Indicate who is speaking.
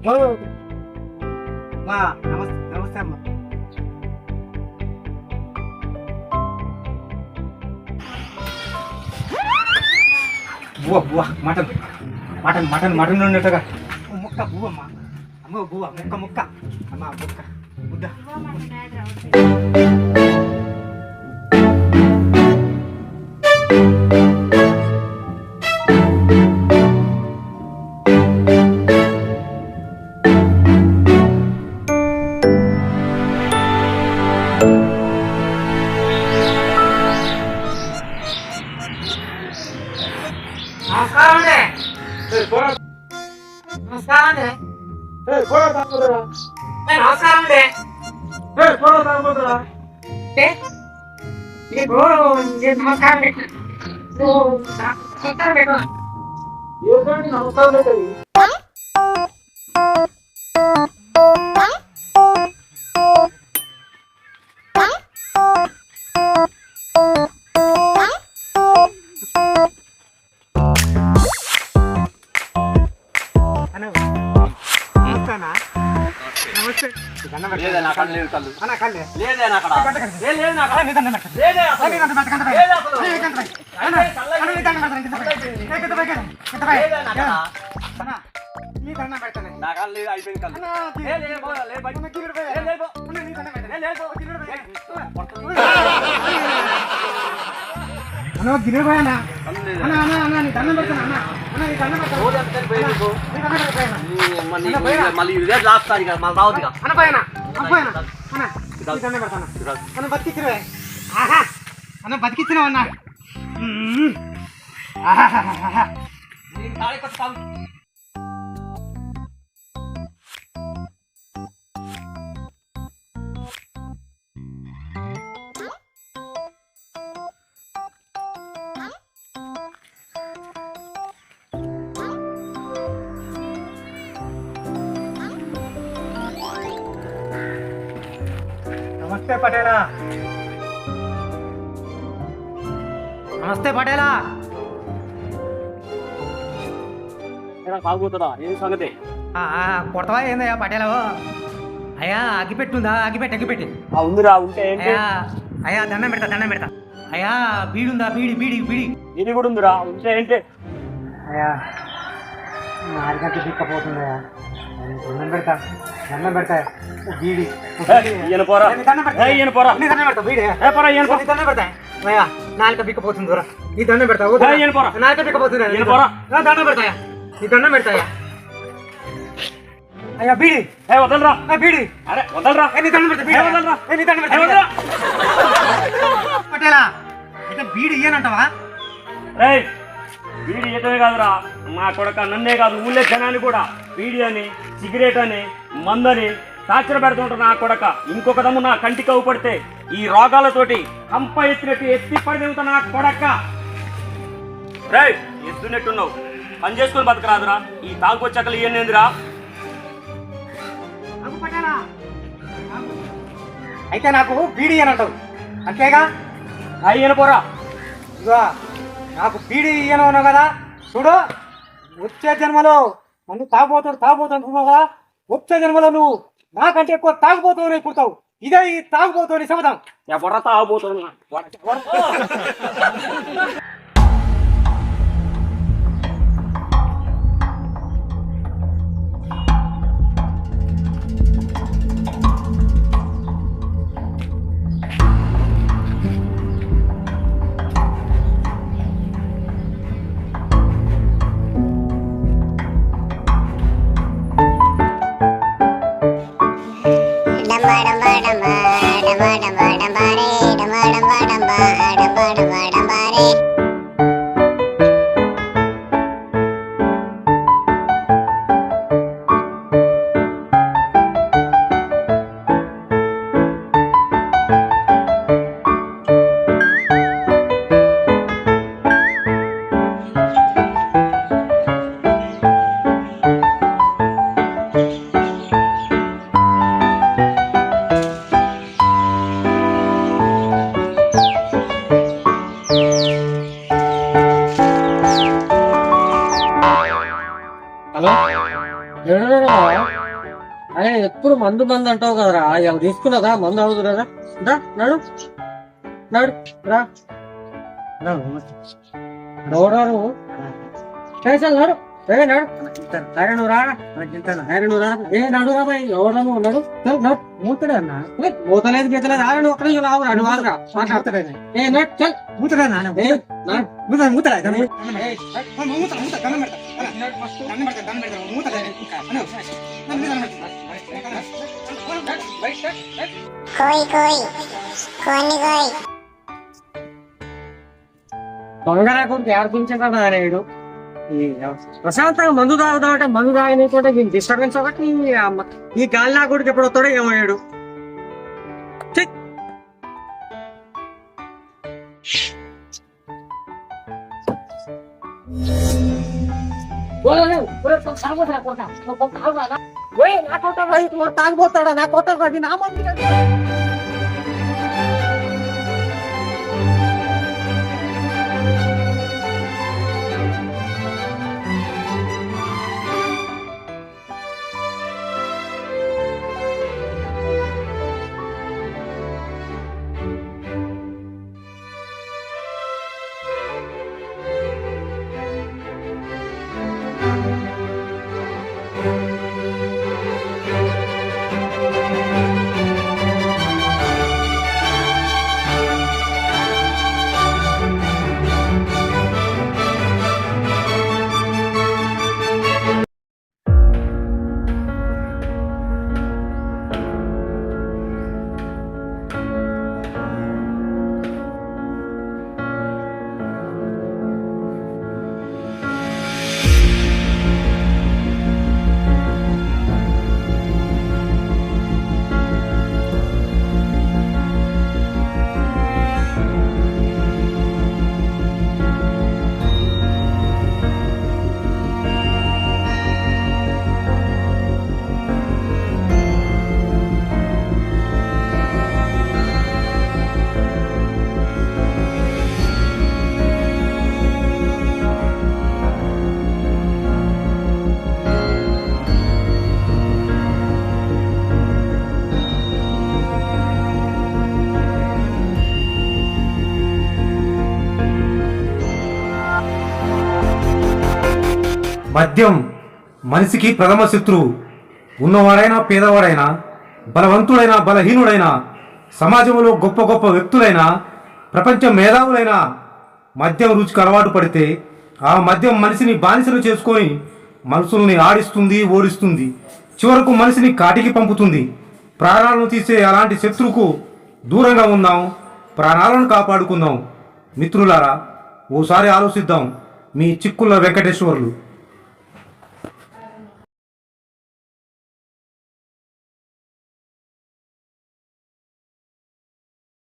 Speaker 1: మా నమస్తే నమస్తే అమ్మ. బువ్వ బువ్వ మటన్ మటన్ మటన్ మటన్ ఉన్నట్టుగా ముక్క బువ్వ అమ్మ. అమ్మ బువ్వ ముక్క ముక్క అమ్మ ముక్క ముద్ద. గిరిపోయానా
Speaker 2: మళ్ళీ ఇదే లాస్ట్ ఇక మళ్ళీ రావద్దు
Speaker 1: అన్న బతికిచ్చినవే. ఆహా అన్న బతికిచ్చినావు అన్న. నమస్తే పటేలా. నమస్తే పటేలా.
Speaker 2: సాగుతుందా ఏం సంగతి?
Speaker 1: కొడతావా ఏందయ్యా పటేలావు? అయ్యా అగ్గిపెట్టుందా? అగ్గిపెట్టి
Speaker 2: ఉందిరా. ఉంటే
Speaker 1: అయ్యా అయ్యా దండం పెడతా. అయ్యా బీడుందా? బీడి
Speaker 2: ఇది కూడా ఉందిరా. ఉంటే ఏంటి?
Speaker 1: అయ్యా నాలుగంట దిక్కపోతుందయ్యా. దండం పెడతా బీడి
Speaker 2: పోరా.
Speaker 1: అయ్యా నాలుక బిక్కపోతుంది దూరం. నీ దండం పెడతావు. నాలుక బిక్కపోతుంది. దండం పెడతాయా? నీ దండం పెడతాయా? అయ్యా బీడి
Speaker 2: వదలరా.
Speaker 1: బీడి
Speaker 2: అరే వదలరా.
Speaker 1: నీ దండం పెడతా. పటేలా అయితే బీడి ఇయ్యనంటావా?
Speaker 2: బీడి ఏటమే కాదురా మా కొడక, నన్నే కాదు ఊళ్ళే జనాన్ని కూడా బీడి అని, సిగరెట్ అని, మందని టార్చర్ పెడుతుంటారు నా కొడక. ఇంకొక దమ్ము నా కంటికి అవు పడితే ఈ రోగాలతోటి కంప ఎత్తినట్టు ఎత్తి పడితే నా కొడక. ఎత్తునట్టున్నావు, పని చేసుకుని బతకరాదురా. ఈ తాగుకొచ్చాకలు ఇవన్నేందిరా?
Speaker 1: అయితే నాకు బీడి ఇయ్యనంటావు అంతేగా?
Speaker 2: అయ్యన పోరా.
Speaker 1: ఇదిగో నాకు బీడి ఇయ్యను కదా, చూడు వచ్చే జన్మలో నన్ను తాగుబోతున్నావు కదా, వచ్చే జన్మలో నువ్వు నాకంటే ఎక్కువ తాగుబోతుని పుడతావు. ఇదే ఈ తాగుబోతుని శపథం.
Speaker 2: ఎవర తాగుబోతున్నా?
Speaker 3: डम्बा डम्बा डम्बा डम्बा रे डम्बा डम्बा डम्बा डम्बा डम्बा डम्बा रे
Speaker 1: ఎప్పుడు మందు మందు అంటావు కదరా ఇలా తీసుకున్నదా మందు అవుతురా నడు నడు రా నోడారు నడు ఏ నడు నువ్వు రా నువ్వు రా ఏ నడు రా బాయ్ ఎవరు నడు మూతడే అన్న మూతలేదు గీతలేదు ఆడ నువ్వు అక్కడ రావు అడు వాదురా ఏ నడు చల్ మూతడా మూతడా దొంగరా కొడుకు ఏర్పించాడు అనేడు ప్రశాంతంగా మందు తాగుతామంటే మందు తాగనీకుంటే దీనికి డిస్టర్బెన్స్ ఒకటి ఈ గాలి నా కొడుకు ఎప్పుడు వస్తాడో ఏమయ్యాడు తాగిపోతాడా నా కొత్త నా మంది
Speaker 3: మద్యం మనిషికి ప్రథమ శత్రువు. ఉన్నవాడైనా పేదవాడైనా, బలవంతుడైనా బలహీనుడైనా, సమాజంలో గొప్ప గొప్ప వ్యక్తులైనా, ప్రపంచ మేధావులైనా మద్యం రుచికి అలవాటు పడితే ఆ మద్యం మనిషిని బానిసలు చేసుకొని మనసుల్ని ఆడిస్తుంది, ఓడిస్తుంది. చివరకు మనిషిని కాటికి పంపుతుంది. ప్రాణాలను తీసే అలాంటి శత్రువుకు దూరంగా ఉందాం, ప్రాణాలను కాపాడుకుందాం. మిత్రులారా, ఓసారి ఆలోచిద్దాం. మీ చిక్కుల వెంకటేశ్వర్లు.